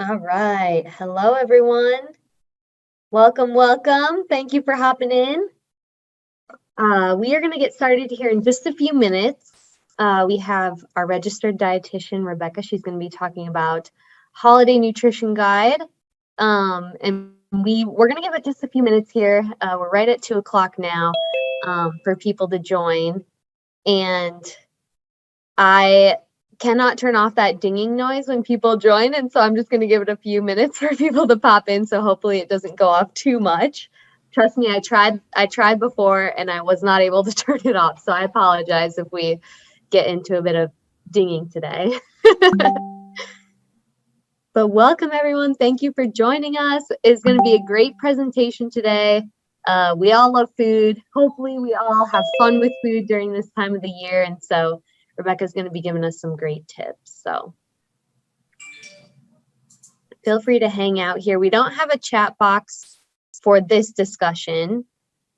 All right. Hello, everyone. Welcome, welcome. Thank you for hopping in. We are going to get started here in just a few minutes. We have our registered dietitian, Rebecca. She's going to be talking about holiday nutrition guide. And we're going to give it just a few minutes here. We're right at 2 o'clock now for people to join. And I cannot turn off that dinging noise when people join, and so I'm just going to give it a few minutes for people to pop in, so hopefully it doesn't go off too much. Trust me, I tried before and I was not able to turn it off, so I apologize if we get into a bit of dinging today. But welcome everyone. Thank you for joining us. It's going to be a great presentation today. We all love food. Hopefully we all have fun with food during this time of the year, and so Rebecca's going to be giving us some great tips. So feel free to hang out here. We don't have a chat box for this discussion,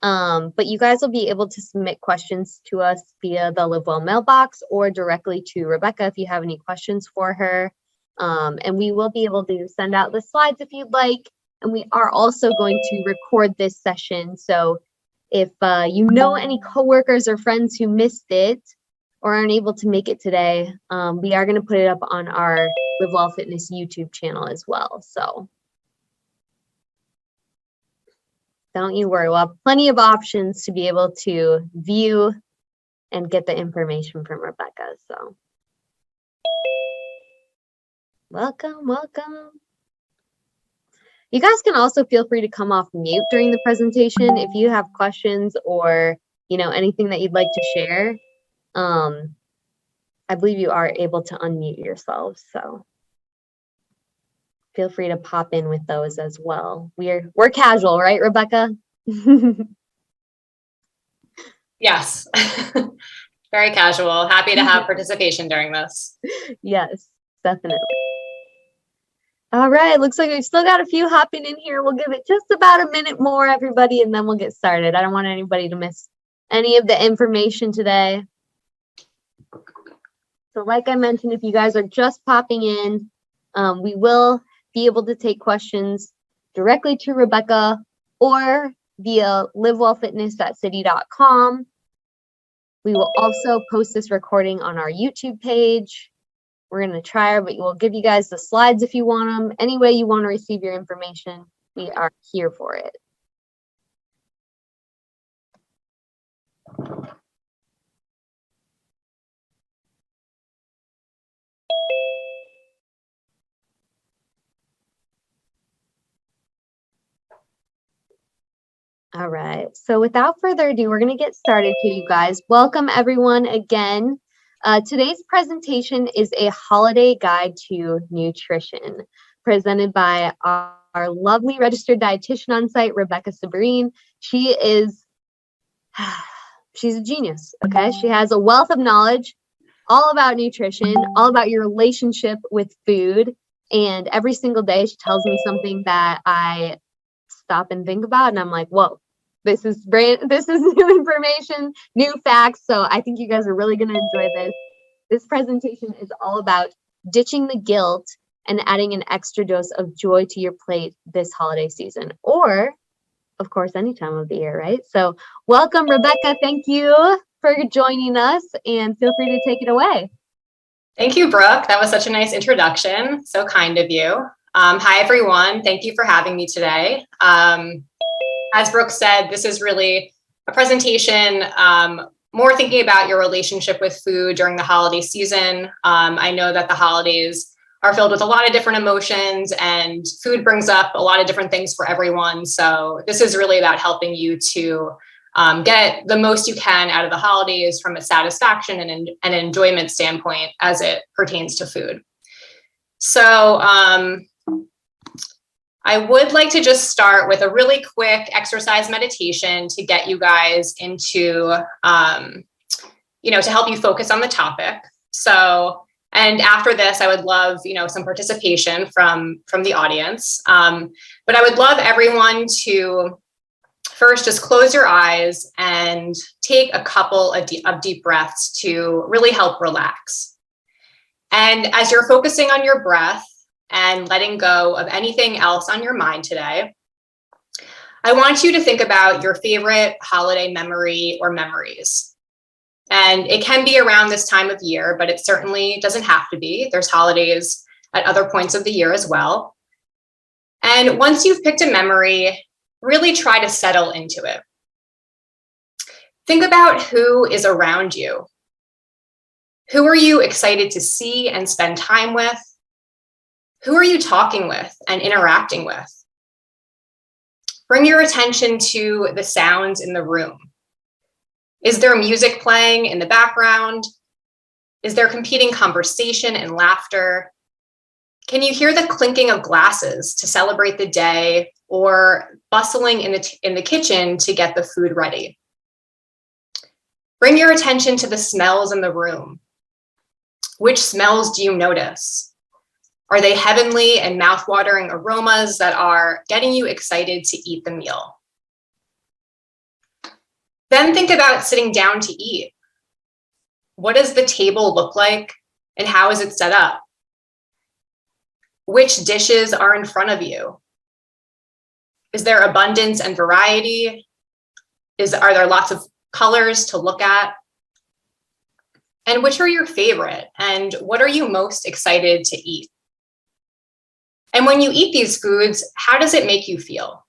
but you guys will be able to submit questions to us via the Live Well mailbox or directly to Rebecca if you have any questions for her. And we will be able to send out the slides if you'd like. And we are also going to record this session. So if you know any coworkers or friends who missed it, or aren't able to make it today, we are going to put it up on our Live Well Fitness YouTube channel as well. So don't you worry. We'll have plenty of options to be able to view and get the information from Rebecca. So welcome, welcome. You guys can also feel free to come off mute during the presentation if you have questions or anything that you'd like to share. I believe you are able to unmute yourselves, so feel free to pop in with those as well. We're casual, right, Rebecca? Yes, very casual. Happy to have participation during this. Yes, definitely. All right, looks like we've still got a few hopping in here. We'll give it just about a minute more, everybody, and then we'll get started. I don't want anybody to miss any of the information today. So like I mentioned, if you guys are just popping in, we will be able to take questions directly to Rebecca or via livewellfitness.city.com. We will also post this recording on our YouTube page. We're going to try, but we'll give you guys the slides if you want them. Any way you want to receive your information, we are here for it. All right, so without further ado, we're going to get started here, you guys. Welcome everyone again. Today's presentation is a holiday guide to nutrition presented by our lovely registered dietitian on site, Rebecca Sabrine. She's a genius, okay? She has a wealth of knowledge all about nutrition, all about your relationship with food. And every single day she tells me something that I stop and think about, and I'm like, whoa, this is new information, new facts. So I think you guys are really going to enjoy this. This presentation is all about ditching the guilt and adding an extra dose of joy to your plate this holiday season, or of course any time of the year, right? So welcome, Rebecca. Thank you for joining us, and feel free to take it away. Thank you, Brooke. That was such a nice introduction. So kind of you. Hi, everyone. Thank you for having me today. As Brooke said, this is really a presentation more thinking about your relationship with food during the holiday season. I know that the holidays are filled with a lot of different emotions, and food brings up a lot of different things for everyone. So this is really about helping you to get the most you can out of the holidays from a satisfaction and an enjoyment standpoint as it pertains to food. So I would like to just start with a really quick exercise meditation to get you guys into, to help you focus on the topic. So, and after this, I would love, some participation from the audience. But I would love everyone to first just close your eyes and take a couple of deep breaths to really help relax. And as you're focusing on your breath and letting go of anything else on your mind today, I want you to think about your favorite holiday memory or memories. And it can be around this time of year, but it certainly doesn't have to be. There's holidays at other points of the year as well. And once you've picked a memory, really try to settle into it. Think about who is around you. Who are you excited to see and spend time with? Who are you talking with and interacting with? Bring your attention to the sounds in the room. Is there music playing in the background? Is there competing conversation and laughter? Can you hear the clinking of glasses to celebrate the day or bustling in the kitchen to get the food ready? Bring your attention to the smells in the room. Which smells do you notice? Are they heavenly and mouthwatering aromas that are getting you excited to eat the meal? Then think about sitting down to eat. What does the table look like and how is it set up? Which dishes are in front of you? Is there abundance and variety? Are there lots of colors to look at? And which are your favorite? And what are you most excited to eat? And when you eat these foods, how does it make you feel?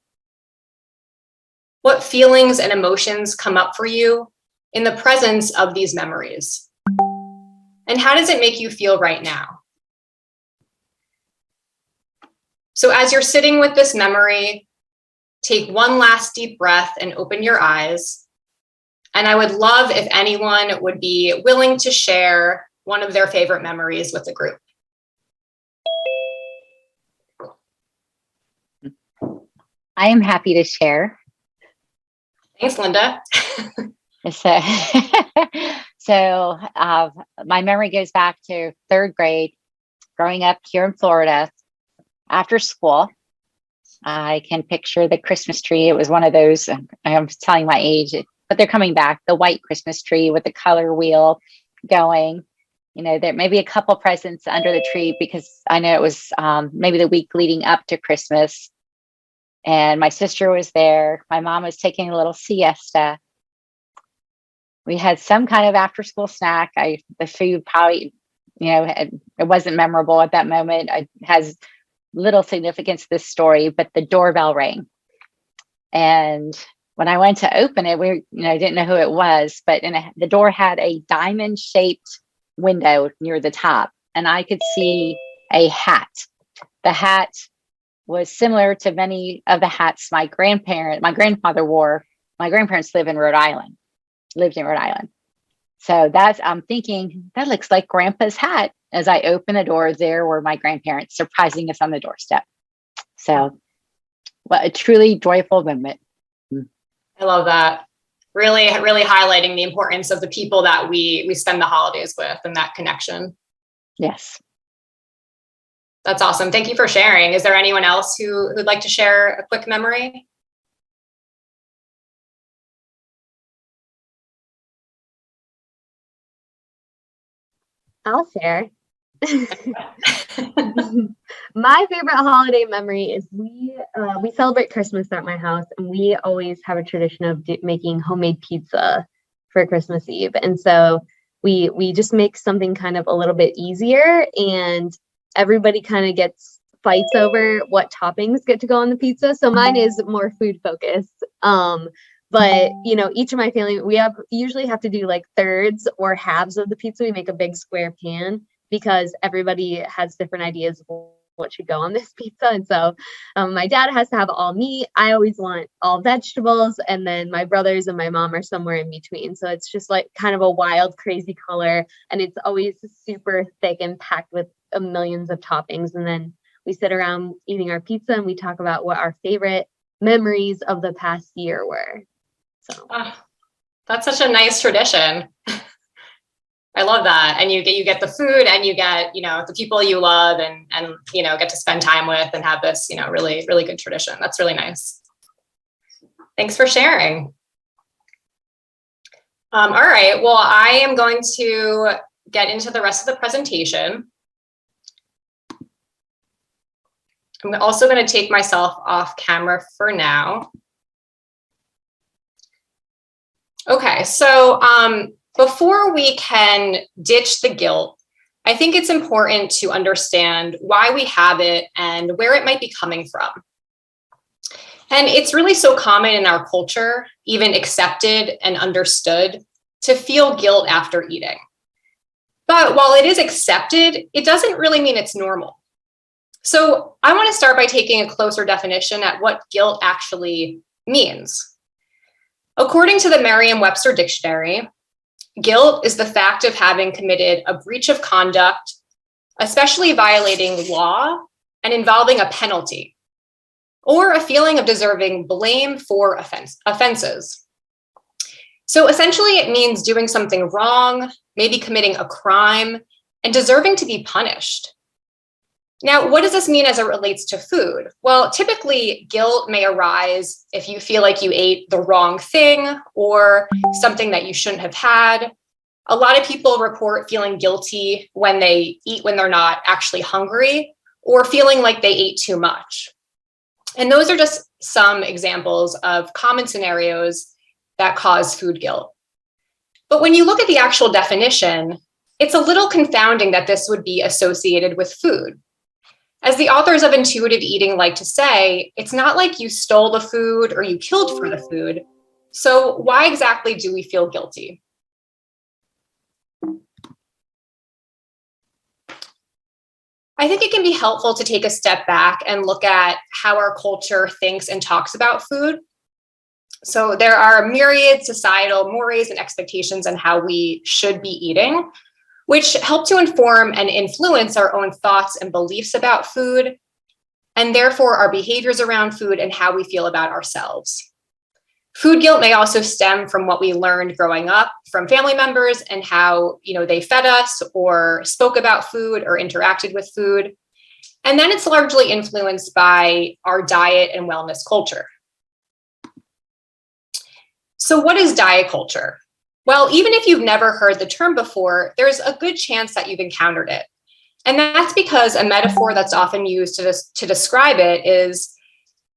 What feelings and emotions come up for you in the presence of these memories? And how does it make you feel right now? So as you're sitting with this memory, take one last deep breath and open your eyes. And I would love if anyone would be willing to share one of their favorite memories with the group. I am happy to share. Thanks, Linda. So, my memory goes back to third grade, growing up here in Florida. After school, I can picture the Christmas tree. It was one of those, I'm telling my age, but they're coming back, the white Christmas tree with the color wheel going. There may be a couple presents under the tree because I know it was maybe the week leading up to Christmas. And my sister was there. My mom was taking a little siesta. We had some kind of after school snack. The food probably, it wasn't memorable at that moment. It has little significance to this story, but the doorbell rang. And when I went to open it, I didn't know who it was, but the door had a diamond shaped window near the top, and I could see a hat. The hat was similar to many of the hats my grandfather wore. My grandparents lived in Rhode Island. So I'm thinking, that looks like Grandpa's hat. As I open the door, there were my grandparents surprising us on the doorstep. So, a truly joyful moment. I love that. Really, really highlighting the importance of the people that we spend the holidays with and that connection. Yes. That's awesome. Thank you for sharing. Is there anyone else who'd like to share a quick memory? I'll share. My favorite holiday memory is we celebrate Christmas at my house, and we always have a tradition of making homemade pizza for Christmas Eve. And so we just make something kind of a little bit easier, and everybody kind of fights over what toppings get to go on the pizza. So mine is more food focused. But each of my family, usually have to do like thirds or halves of the pizza. We make a big square pan because everybody has different ideas of what should go on this pizza. And so my dad has to have all meat. I always want all vegetables. And then my brothers and my mom are somewhere in between. So it's just like kind of a wild, crazy color. And it's always super thick and packed with millions of toppings. And then we sit around eating our pizza and we talk about what our favorite memories of the past year were. So that's such a nice tradition. I love that. And you get the food and you get, the people you love and get to spend time with and have this, really, really good tradition. That's really nice. Thanks for sharing. All right. Well, I am going to get into the rest of the presentation. I'm also going to take myself off camera for now. Okay, so before we can ditch the guilt, I think it's important to understand why we have it and where it might be coming from. And it's really so common in our culture, even accepted and understood, to feel guilt after eating. But while it is accepted, it doesn't really mean it's normal. So I want to start by taking a closer definition at what guilt actually means. According to the Merriam-Webster Dictionary, guilt is the fact of having committed a breach of conduct, especially violating law and involving a penalty, or a feeling of deserving blame for offenses. So essentially, it means doing something wrong, maybe committing a crime, and deserving to be punished. Now, what does this mean as it relates to food? Well, typically, guilt may arise if you feel like you ate the wrong thing or something that you shouldn't have had. A lot of people report feeling guilty when they eat when they're not actually hungry, or feeling like they ate too much. And those are just some examples of common scenarios that cause food guilt. But when you look at the actual definition, it's a little confounding that this would be associated with food. As the authors of intuitive eating like to say, it's not like you stole the food or you killed for the food. So why exactly do we feel guilty? I think it can be helpful to take a step back and look at how our culture thinks and talks about food. So there are myriad societal mores and expectations on how we should be eating, which help to inform and influence our own thoughts and beliefs about food, and therefore our behaviors around food and how we feel about ourselves. Food guilt may also stem from what we learned growing up from family members and how, they fed us or spoke about food or interacted with food. And then it's largely influenced by our diet and wellness culture. So what is diet culture? Well, even if you've never heard the term before, there's a good chance that you've encountered it. And that's because a metaphor that's often used to describe it is,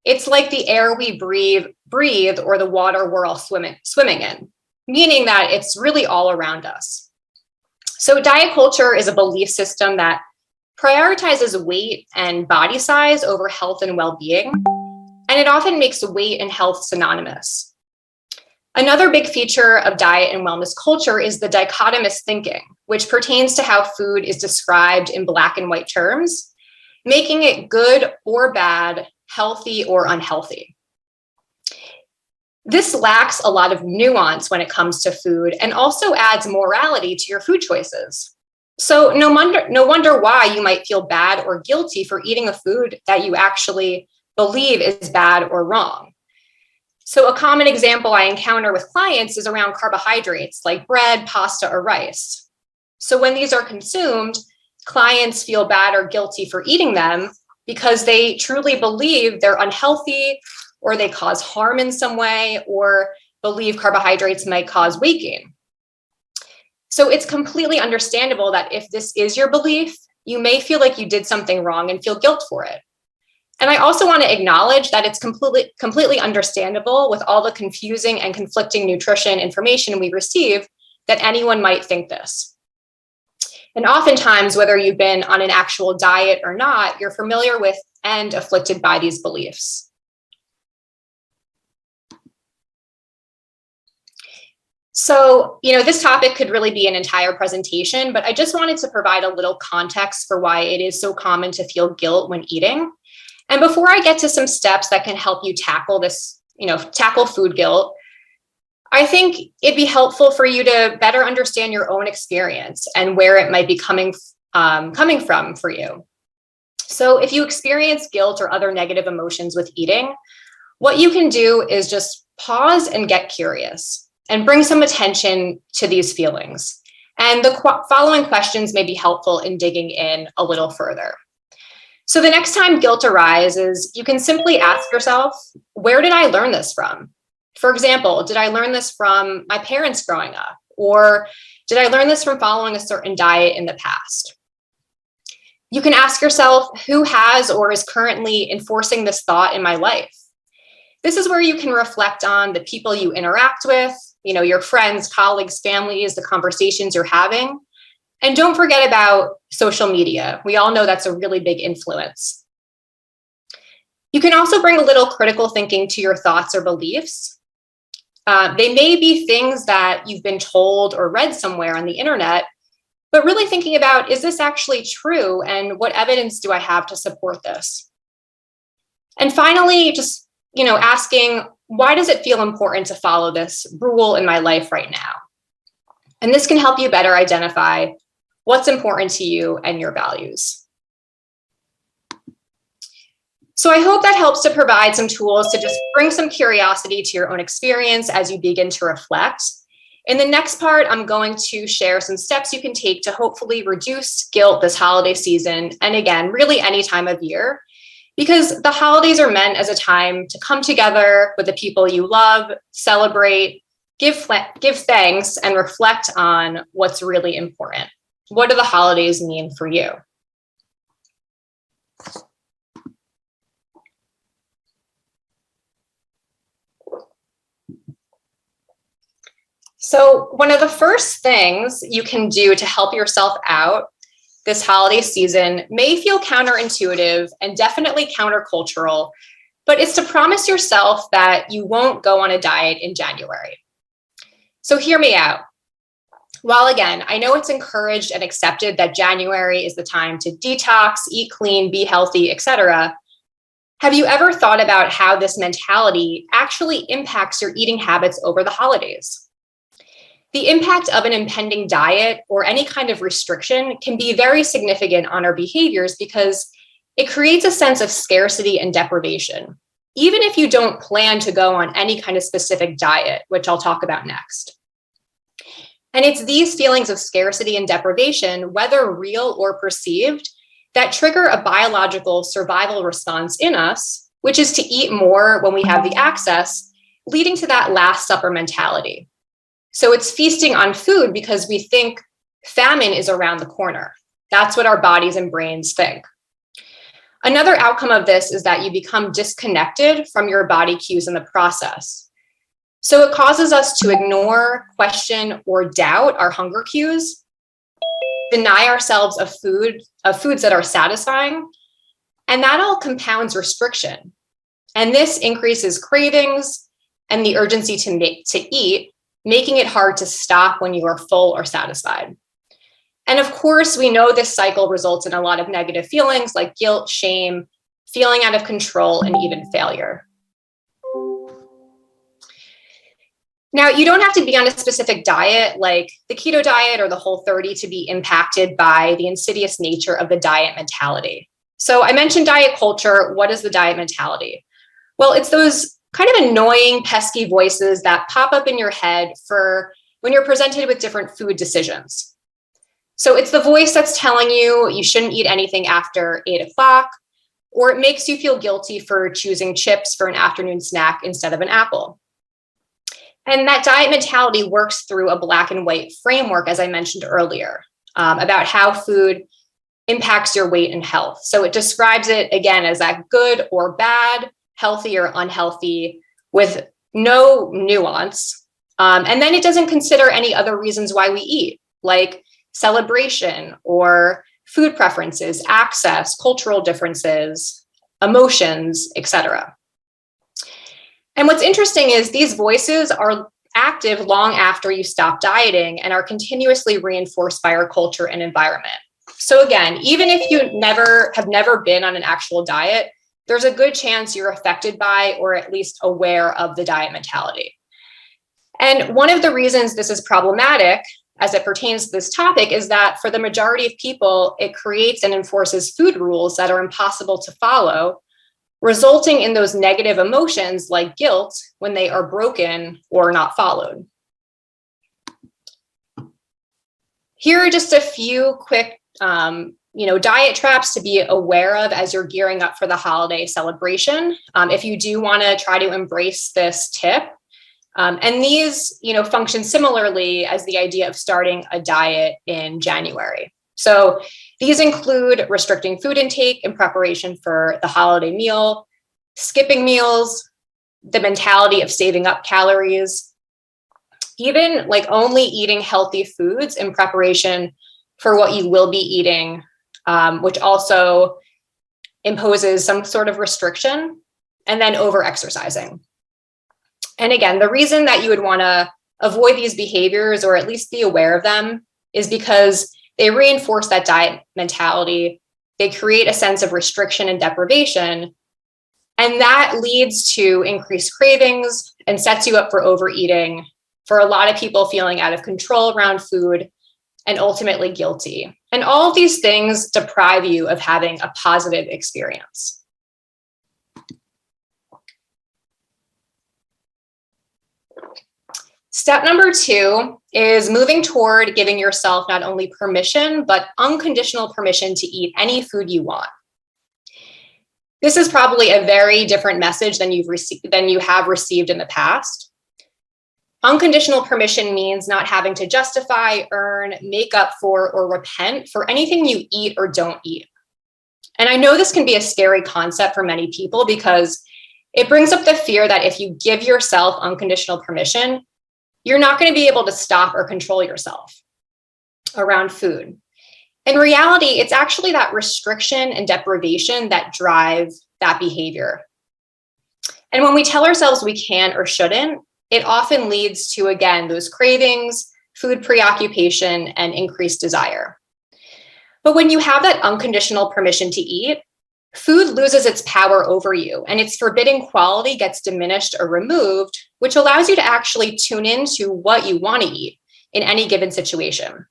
it's like the air we breathe or the water we're all swimming in, meaning that it's really all around us. So diet culture is a belief system that prioritizes weight and body size over health and well-being, and it often makes weight and health synonymous. Another big feature of diet and wellness culture is the dichotomous thinking, which pertains to how food is described in black and white terms, making it good or bad, healthy or unhealthy. This lacks a lot of nuance when it comes to food and also adds morality to your food choices. So no wonder why you might feel bad or guilty for eating a food that you actually believe is bad or wrong. So a common example I encounter with clients is around carbohydrates like bread, pasta, or rice. So when these are consumed, clients feel bad or guilty for eating them because they truly believe they're unhealthy or they cause harm in some way or believe carbohydrates might cause weight gain. So it's completely understandable that if this is your belief, you may feel like you did something wrong and feel guilt for it. And I also want to acknowledge that it's completely understandable with all the confusing and conflicting nutrition information we receive that anyone might think this. And oftentimes, whether you've been on an actual diet or not, you're familiar with and afflicted by these beliefs. So, this topic could really be an entire presentation, but I just wanted to provide a little context for why it is so common to feel guilt when eating. And before I get to some steps that can help you tackle this, tackle food guilt, I think it'd be helpful for you to better understand your own experience and where it might be coming from for you. So if you experience guilt or other negative emotions with eating, what you can do is just pause and get curious and bring some attention to these feelings. And the following questions may be helpful in digging in a little further. So the next time guilt arises, you can simply ask yourself, where did I learn this from? For example, did I learn this from my parents growing up? Or did I learn this from following a certain diet in the past? You can ask yourself, who has or is currently enforcing this thought in my life? This is where you can reflect on the people you interact with, your friends, colleagues, families, the conversations you're having. And don't forget about social media. We all know that's a really big influence. You can also bring a little critical thinking to your thoughts or beliefs. They may be things that you've been told or read somewhere on the internet, but really thinking about, is this actually true? And what evidence do I have to support this? And finally, just, asking, why does it feel important to follow this rule in my life right now? And this can help you better identify what's important to you and your values. So I hope that helps to provide some tools to just bring some curiosity to your own experience as you begin to reflect. In the next part, I'm going to share some steps you can take to hopefully reduce guilt this holiday season, and again, really any time of year, because the holidays are meant as a time to come together with the people you love, celebrate, give thanks, and reflect on what's really important. What do the holidays mean for you? So one of the first things you can do to help yourself out this holiday season may feel counterintuitive and definitely countercultural, but it's to promise yourself that you won't go on a diet in January. So hear me out. While again, I know it's encouraged and accepted that January is the time to detox, eat clean, be healthy, etc., have you ever thought about how this mentality actually impacts your eating habits over the holidays? The impact of an impending diet or any kind of restriction can be very significant on our behaviors because it creates a sense of scarcity and deprivation, even if you don't plan to go on any kind of specific diet, which I'll talk about next. And it's these feelings of scarcity and deprivation, whether real or perceived, that trigger a biological survival response in us, which is to eat more when we have the access, leading to that Last Supper mentality. So it's feasting on food because we think famine is around the corner. That's what our bodies and brains think. Another outcome of this is that you become disconnected from your body cues in the process. So it causes us to ignore, question, or doubt our hunger cues, deny ourselves of foods that are satisfying, and that all compounds restriction. And this increases cravings and the urgency to eat, making it hard to stop when you are full or satisfied. And of course, we know this cycle results in a lot of negative feelings like guilt, shame, feeling out of control, and even failure. Now, you don't have to be on a specific diet like the keto diet or the Whole30 to be impacted by the insidious nature of the diet mentality. So I mentioned diet culture. What is the diet mentality? Well, it's those kind of annoying, pesky voices that pop up in your head for when you're presented with different food decisions. So it's the voice that's telling you you shouldn't eat anything after 8 o'clock, or it makes you feel guilty for choosing chips for an afternoon snack instead of an apple. And that diet mentality works through a black and white framework, as I mentioned earlier, about how food impacts your weight and health. So it describes it, again, as that good or bad, healthy or unhealthy, with no nuance. And then it doesn't consider any other reasons why we eat, like celebration or food preferences, access, cultural differences, emotions, etc. And what's interesting is these voices are active long after you stop dieting and are continuously reinforced by our culture and environment. So again, even if you have never been on an actual diet, there's a good chance you're affected by or at least aware of the diet mentality. And one of the reasons this is problematic as it pertains to this topic is that for the majority of people, it creates and enforces food rules that are impossible to follow, resulting in those negative emotions like guilt when they are broken or not followed. Here are just a few quick diet traps to be aware of as you're gearing up for the holiday celebration. If you do want to try to embrace this tip, and these, function similarly as the idea of starting a diet in January. So These include restricting food intake in preparation for the holiday meal, skipping meals, the mentality of saving up calories, even like only eating healthy foods in preparation for what you will be eating, which also imposes some sort of restriction, and then over-exercising. And again, the reason that you would want to avoid these behaviors, or at least be aware of them, is because they reinforce that diet mentality. They create a sense of restriction and deprivation, and that leads to increased cravings and sets you up for overeating, for a lot of people feeling out of control around food and ultimately guilty. And all of these things deprive you of having a positive experience. Step number 2 is moving toward giving yourself not only permission, but unconditional permission to eat any food you want. This is probably a very different message than you have received in the past. Unconditional permission means not having to justify, earn, make up for, or repent for anything you eat or don't eat. And I know this can be a scary concept for many people because it brings up the fear that if you give yourself unconditional permission, you're not going to be able to stop or control yourself around food. In reality, it's actually that restriction and deprivation that drive that behavior. And when we tell ourselves we can or shouldn't, it often leads to, again, those cravings, food preoccupation, and increased desire. But when you have that unconditional permission to eat, food loses its power over you, and its forbidding quality gets diminished or removed, which allows you to actually tune into what you want to eat in any given situation.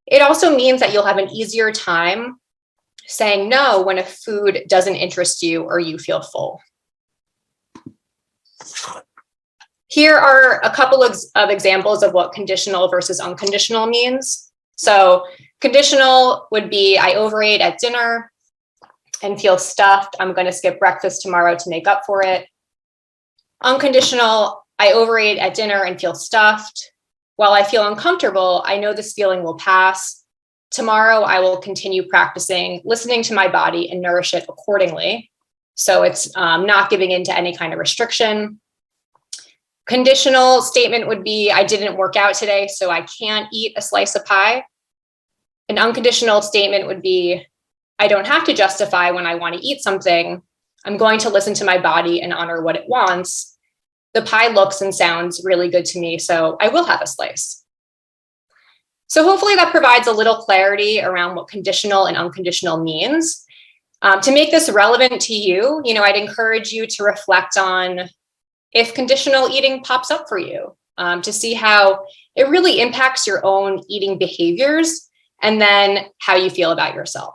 It also means that you'll have an easier time saying no when a food doesn't interest you or you feel full. Here are a couple of examples of what conditional versus unconditional means. So conditional would be, I overate at dinner and feel stuffed. I'm going to skip breakfast tomorrow to make up for it. Unconditional, I overate at dinner and feel stuffed. While I feel uncomfortable, I know this feeling will pass. Tomorrow, I will continue practicing listening to my body and nourish it accordingly. So it's not giving in to any kind of restriction. Conditional statement would be, I didn't work out today, so I can't eat a slice of pie. An unconditional statement would be, I don't have to justify when I want to eat something. I'm going to listen to my body and honor what it wants. The pie looks and sounds really good to me, so I will have a slice. So hopefully that provides a little clarity around what conditional and unconditional means. To make this relevant to you, I'd encourage you to reflect on if conditional eating pops up for you, to see how it really impacts your own eating behaviors and then how you feel about yourself.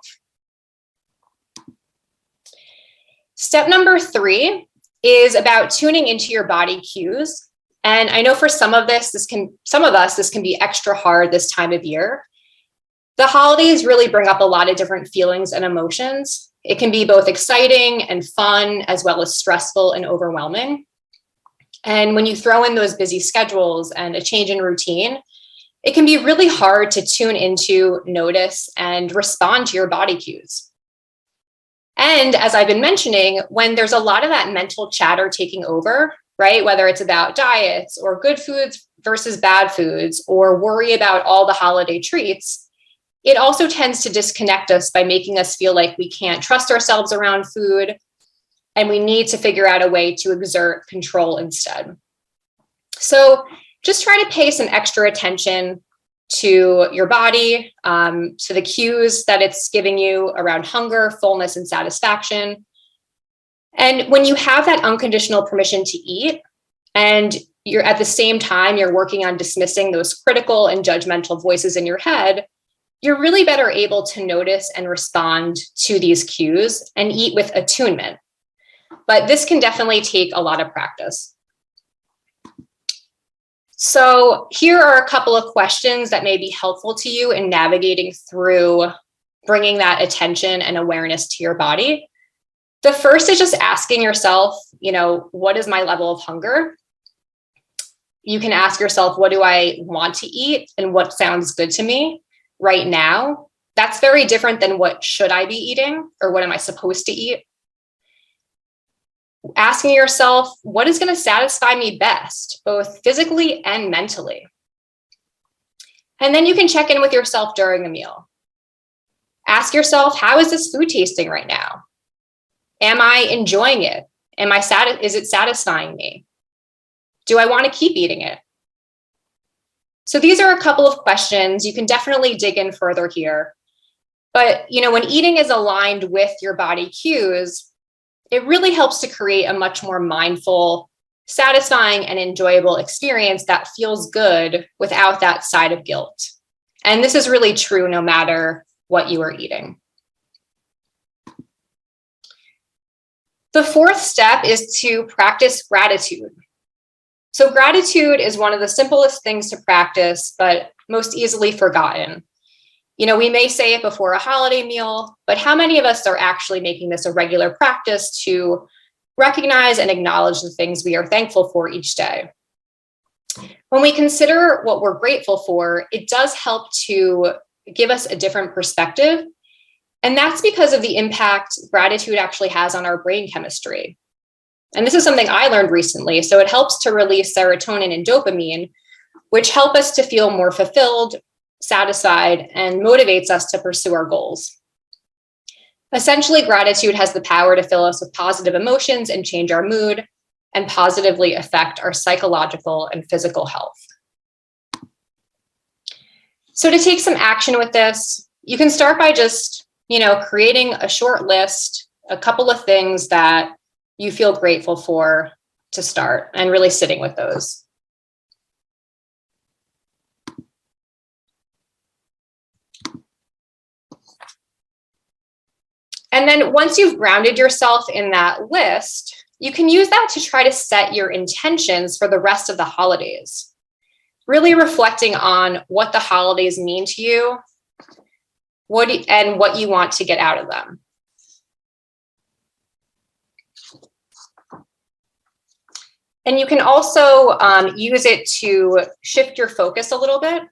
Step number 3 is about tuning into your body cues. And I know for some of us, this can be extra hard this time of year. The holidays really bring up a lot of different feelings and emotions. It can be both exciting and fun, as well as stressful and overwhelming. And when you throw in those busy schedules and a change in routine, it can be really hard to tune into, notice, and respond to your body cues. And as I've been mentioning, when there's a lot of that mental chatter taking over, right, whether it's about diets or good foods versus bad foods, or worry about all the holiday treats, it also tends to disconnect us by making us feel like we can't trust ourselves around food, and we need to figure out a way to exert control instead. So just try to pay some extra attention to your body, to the cues that it's giving you around hunger, fullness, and satisfaction. And when you have that unconditional permission to eat, and you're at the same time, you're working on dismissing those critical and judgmental voices in your head, you're really better able to notice and respond to these cues and eat with attunement. But this can definitely take a lot of practice. So here are a couple of questions that may be helpful to you in navigating through bringing that attention and awareness to your body. The first is just asking yourself, what is my level of hunger? You can ask yourself, what do I want to eat and what sounds good to me right now? That's very different than what should I be eating or what am I supposed to eat? Asking yourself, what is going to satisfy me best, both physically and mentally? And then you can check in with yourself during the meal. Ask yourself, how is this food tasting right now? Am I enjoying it? Is it satisfying me? Do I want to keep eating it? So these are a couple of questions. You can definitely dig in further here. But, when eating is aligned with your body cues, it really helps to create a much more mindful, satisfying, and enjoyable experience that feels good without that side of guilt. And this is really true no matter what you are eating. The fourth step is to practice gratitude. So gratitude is one of the simplest things to practice, but most easily forgotten. We may say it before a holiday meal, but how many of us are actually making this a regular practice to recognize and acknowledge the things we are thankful for each day? When we consider what we're grateful for, it does help to give us a different perspective. And that's because of the impact gratitude actually has on our brain chemistry. And this is something I learned recently. So it helps to release serotonin and dopamine, which help us to feel more fulfilled, satisfied, and motivates us to pursue our goals. Essentially, gratitude has the power to fill us with positive emotions and change our mood and positively affect our psychological and physical health. So to take some action with this, you can start by just, creating a short list, a couple of things that you feel grateful for to start, and really sitting with those. And then once you've grounded yourself in that list, you can use that to try to set your intentions for the rest of the holidays, really reflecting on what the holidays mean to you, and what you want to get out of them. And you can also use it to shift your focus a little bit.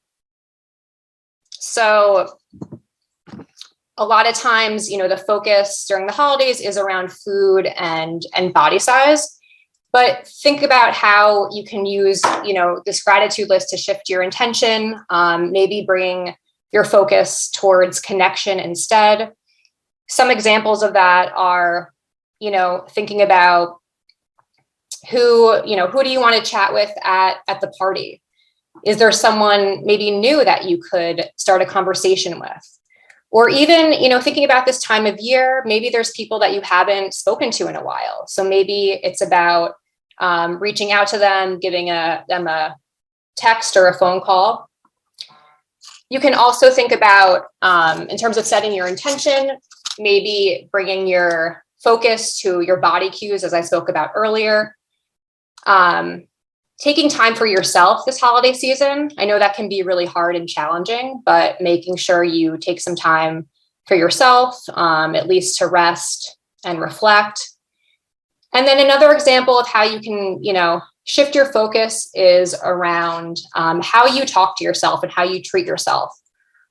So a lot of times, the focus during the holidays is around food and body size. But think about how you can use, this gratitude list to shift your intention, maybe bring your focus towards connection instead. Some examples of that are, thinking about who do you want to chat with at the party? Is there someone maybe new that you could start a conversation with? Or even, thinking about this time of year, maybe there's people that you haven't spoken to in a while. So maybe it's about reaching out to them, giving them a text or a phone call. You can also think about, in terms of setting your intention, maybe bringing your focus to your body cues, as I spoke about earlier. Taking time for yourself this holiday season. I know that can be really hard and challenging, but making sure you take some time for yourself, at least to rest and reflect. And then another example of how you can, shift your focus is around how you talk to yourself and how you treat yourself,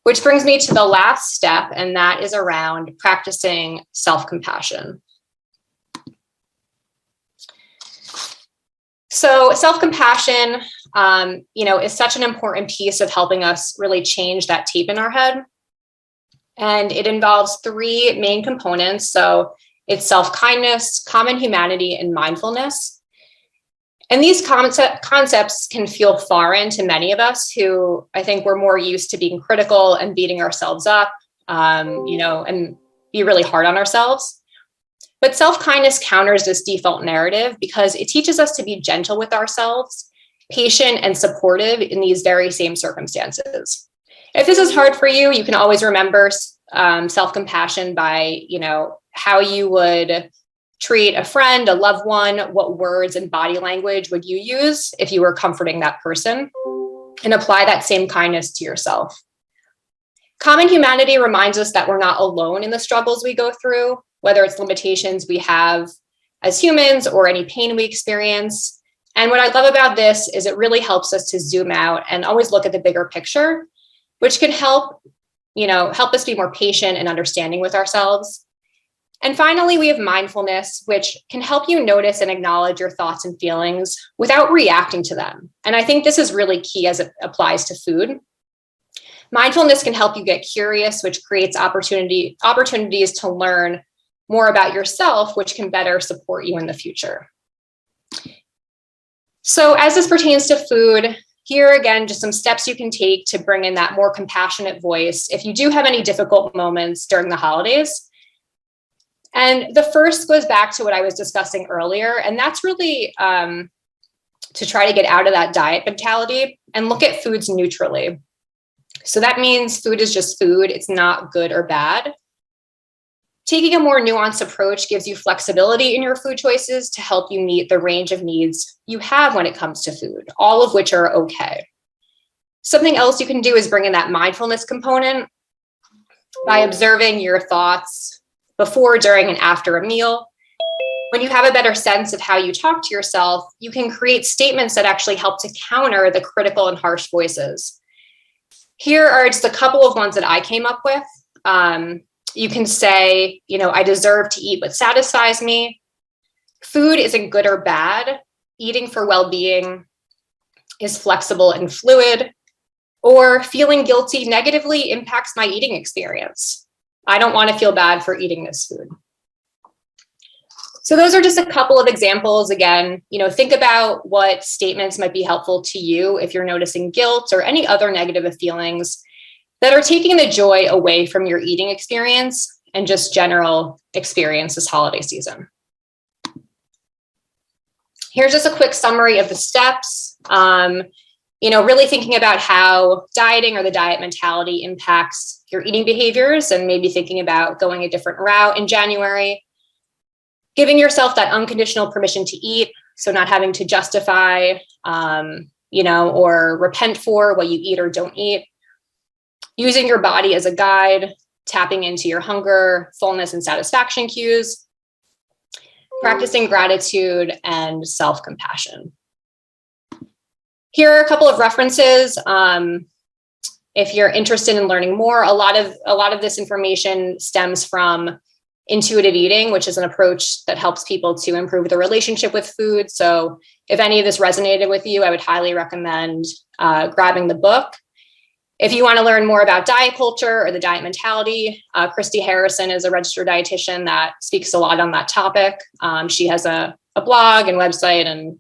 which brings me to the last step, and that is around practicing self-compassion. So self-compassion, is such an important piece of helping us really change that tape in our head. And it involves three main components. So it's self-kindness, common humanity, and mindfulness. And these concepts can feel foreign to many of us who I think we're more used to being critical and beating ourselves up, and be really hard on ourselves. But self-kindness counters this default narrative because it teaches us to be gentle with ourselves, patient and supportive in these very same circumstances. If this is hard for you, you can always remember self-compassion by, how you would treat a friend, a loved one, what words and body language would you use if you were comforting that person, and apply that same kindness to yourself. Common humanity reminds us that we're not alone in the struggles we go through, whether it's limitations we have as humans or any pain we experience. And what I love about this is it really helps us to zoom out and always look at the bigger picture, which can help, help us be more patient and understanding with ourselves. And finally, we have mindfulness, which can help you notice and acknowledge your thoughts and feelings without reacting to them. And I think this is really key as it applies to food. Mindfulness can help you get curious, which creates opportunities to learn more about yourself, which can better support you in the future. So as this pertains to food, here again, just some steps you can take to bring in that more compassionate voice if you do have any difficult moments during the holidays. And the first goes back to what I was discussing earlier, and that's really to try to get out of that diet mentality and look at foods neutrally. So that means food is just food. It's not good or bad. Taking a more nuanced approach gives you flexibility in your food choices to help you meet the range of needs you have when it comes to food, all of which are okay. Something else you can do is bring in that mindfulness component by observing your thoughts before, during, and after a meal. When you have a better sense of how you talk to yourself, you can create statements that actually help to counter the critical and harsh voices. Here are just a couple of ones that I came up with. You can say, I deserve to eat what satisfies me. Food isn't good or bad. Eating for well-being is flexible and fluid. Or feeling guilty negatively impacts my eating experience. I don't want to feel bad for eating this food. So those are just a couple of examples. Again, think about what statements might be helpful to you if you're noticing guilt or any other negative feelings that are taking the joy away from your eating experience and just general experience this holiday season. Here's just a quick summary of the steps. Really thinking about how dieting or the diet mentality impacts your eating behaviors and maybe thinking about going a different route in January. Giving yourself that unconditional permission to eat, so not having to justify, or repent for what you eat or don't eat. Using your body as a guide, tapping into your hunger, fullness, and satisfaction cues. Practicing gratitude and self-compassion. Here are a couple of references. If you're interested in learning more, a lot of this information stems from intuitive eating, which is an approach that helps people to improve their relationship with food. So if any of this resonated with you, I would highly recommend grabbing the book. If you want to learn more about diet culture or the diet mentality, Christy Harrison is a registered dietitian that speaks a lot on that topic. She has a blog and website and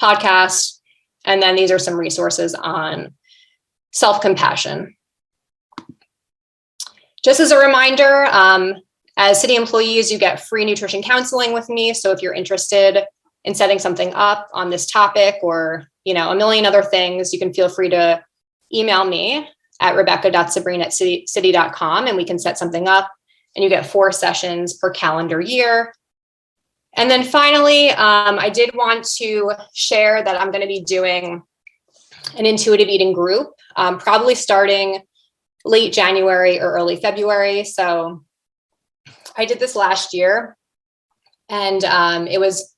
podcast. And then these are some resources on self-compassion. Just as a reminder, as city employees, you get free nutrition counseling with me. So if you're interested in setting something up on this topic or, a million other things, you can feel free to email me at rebecca.sabrine@city.com and we can set something up, and you get 4 sessions per calendar year. And then finally, I did want to share that I'm going to be doing an intuitive eating group, probably starting late January or early February. So I did this last year, and it was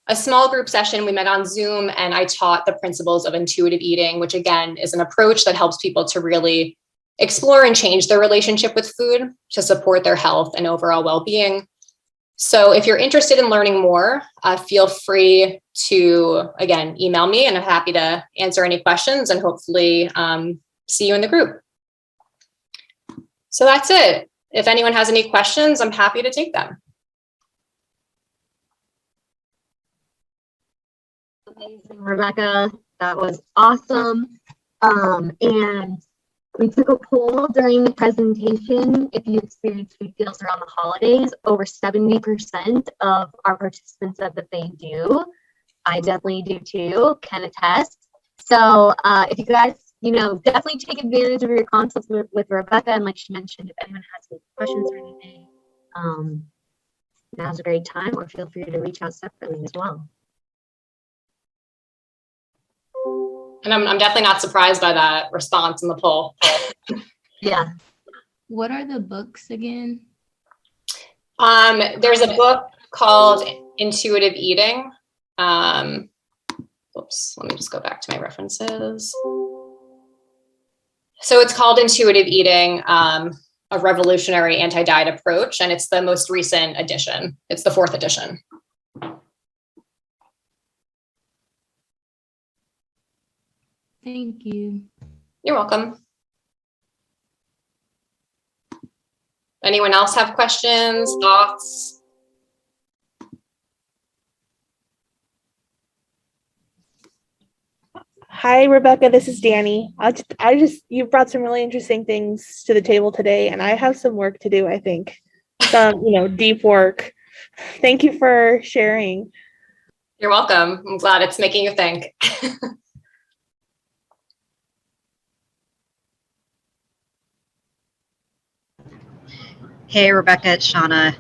a small group session. We met on Zoom, and I taught the principles of intuitive eating, which again is an approach that helps people to really explore and change their relationship with food to support their health and overall well-being. So if you're interested in learning more, feel free to, again, email me, and I'm happy to answer any questions and hopefully see you in the group. So that's it. If anyone has any questions, I'm happy to take them. Amazing, Rebecca. That was awesome. And we took a poll during the presentation. If you experience food guilt around the holidays, over 70% of our participants said that they do. I definitely do too, can attest. So if you guys, definitely take advantage of your consults with Rebecca. And like she mentioned, if anyone has any questions or anything, now's a great time, or feel free to reach out separately as well. And I'm definitely not surprised by that response in the poll. Yeah. What are the books again? There's a book called Intuitive Eating. Oops, let me just go back to my references. So it's called Intuitive Eating, a revolutionary anti-diet approach, and it's the most recent edition. It's the 4th edition. Thank you. You're welcome. Anyone else have questions, thoughts? Hi, Rebecca. This is Danny. You brought some really interesting things to the table today, and I have some work to do, I think. Some, deep work. Thank you for sharing. You're welcome. I'm glad it's making you think. Hey, Rebecca, it's Shauna.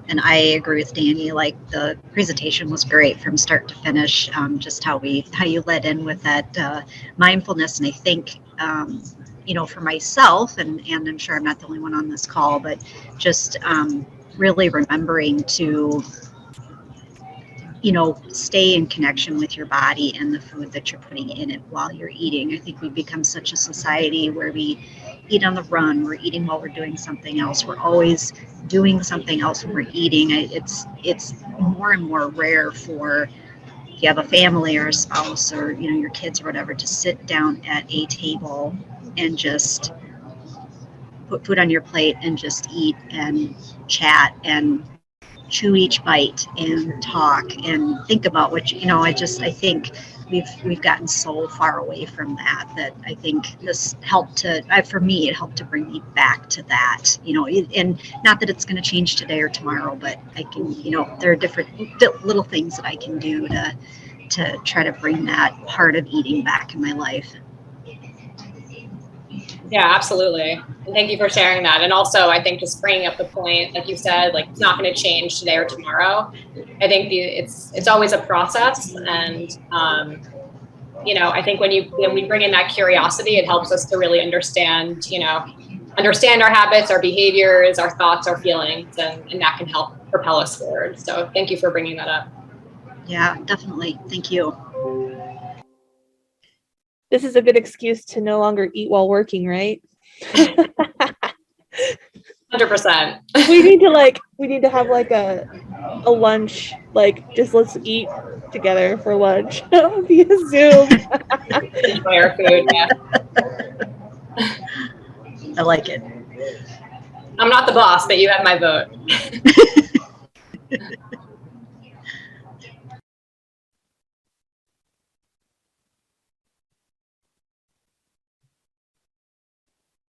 And I agree with Danny. Like, the presentation was great from start to finish. Just how you led in with that mindfulness, and I think for myself, and I'm sure I'm not the only one on this call, but just really remembering to stay in connection with your body and the food that you're putting in it while you're eating. I think we've become such a society where we eat on the run. We're eating while we're doing something else. We're always doing something else when we're eating. It's more and more rare for, if you have a family or a spouse or your kids or whatever, to sit down at a table and just put food on your plate and just eat and chat and chew each bite and talk and think about what I think we've gotten so far away from that I think this helped for me, it helped to bring me back to that, and not that it's going to change today or tomorrow, but I can, there are different little things that I can do to try to bring that part of eating back in my life. Yeah, absolutely. And thank you for sharing that. And also, I think just bringing up the point, like you said, like it's not going to change today or tomorrow. I think it's always a process. And, I think when we bring in that curiosity, it helps us to really understand our habits, our behaviors, our thoughts, our feelings, and that can help propel us forward. So thank you for bringing that up. Yeah, definitely. Thank you. This is a good excuse to no longer eat while working, right? 100%. We need to have like a lunch, like just let's eat together for lunch via Zoom. Enjoy our food. Yeah. I like it. I'm not the boss, but you have my vote.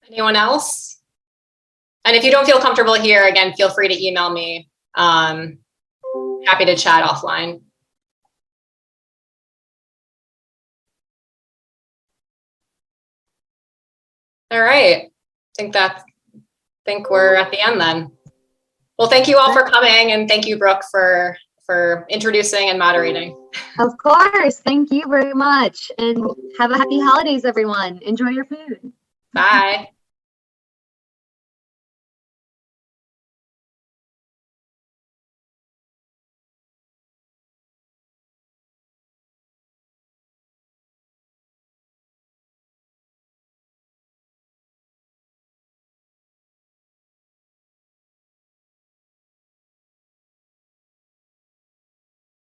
Anyone else? And if you don't feel comfortable here, again, feel free to email me. Happy to chat offline. All right. I think we're at the end then. Well, thank you all for coming, and thank you, Brooke, for introducing and moderating. Of course. Thank you very much. And have a happy holidays, everyone. Enjoy your food. Bye.